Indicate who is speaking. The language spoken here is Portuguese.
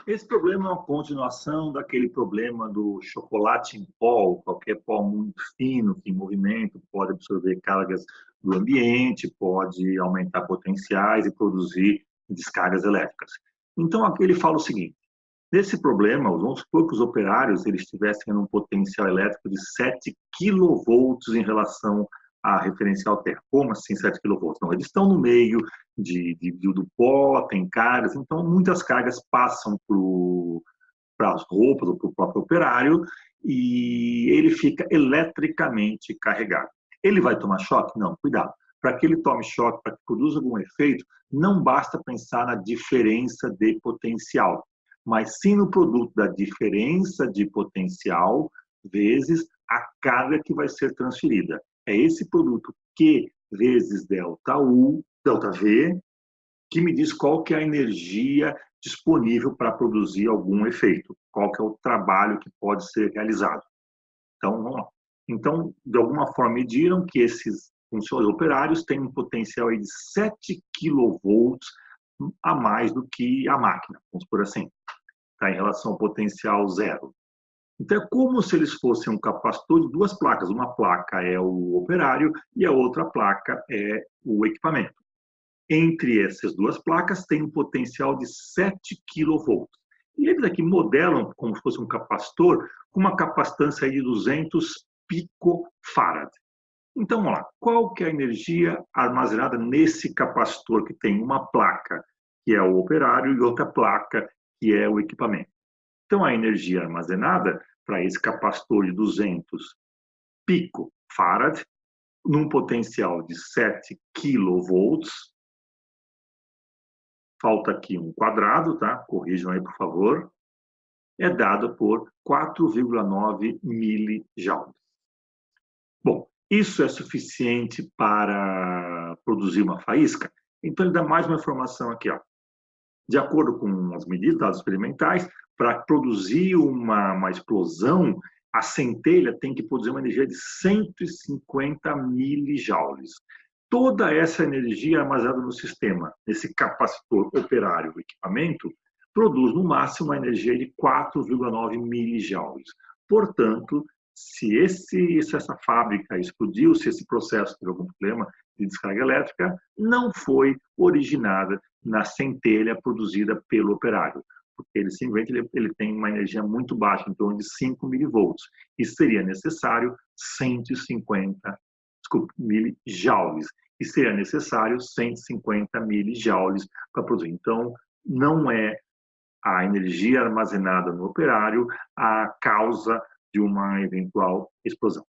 Speaker 1: Esse problema é uma continuação daquele problema do chocolate em pó, qualquer pó muito fino, que em movimento pode absorver cargas do ambiente, pode aumentar potenciais e produzir descargas elétricas. Então, aqui ele fala o seguinte: nesse problema, vamos supor que os operários eles tivessem um potencial elétrico de 7 kV em relação à referencial terra. Como assim 7 kV? Não, eles estão no meio do pó, tem cargas, então muitas cargas passam para as roupas ou para o próprio operário e ele fica eletricamente carregado. Ele vai tomar choque? Não, cuidado. Para que ele tome choque, para que produza algum efeito, não basta pensar na diferença de potencial, mas sim no produto da diferença de potencial vezes a carga que vai ser transferida. É esse produto Q vezes delta U, delta V, que me diz qual que é a energia disponível para produzir algum efeito, qual que é o trabalho que pode ser realizado. Então, vamos lá. Então, de alguma forma, mediram que esses funcionários operários têm um potencial de 7 kV a mais do que a máquina, vamos por assim, tá, em relação ao potencial zero. Então, é como se eles fossem um capacitor de duas placas. Uma placa é o operário e a outra placa é o equipamento. Entre essas duas placas tem um potencial de 7 kV. E eles aqui modelam como se fosse um capacitor com uma capacitância de 200 picofarad. Então, vamos lá. Qual que é a energia armazenada nesse capacitor que tem uma placa, que é o operário, e outra placa, que é o equipamento? Então, a energia armazenada para esse capacitor de 200 picofarad, num potencial de 7 kV, falta aqui um quadrado, tá? Corrijam aí, por favor. É dado por 4,9 milijoules. Bom, isso é suficiente para produzir uma faísca? Então, ele dá mais uma informação aqui, ó. De acordo com as medidas, dados experimentais, para produzir uma explosão, a centelha tem que produzir uma energia de 150 milijoules. Toda essa energia armazenada no sistema, nesse capacitor operário, o equipamento, produz no máximo uma energia de 4,9 milijoules. Portanto, se essa fábrica explodiu, se esse processo teve algum problema de descarga elétrica, não foi originada na centelha produzida pelo operário, porque ele simplesmente ele tem uma energia muito baixa, em torno de 5 milivolts, e seria necessário 150 milijoules, e seria necessário 150 milijoules para produzir. Então, não é a energia armazenada no operário a causa de uma eventual explosão.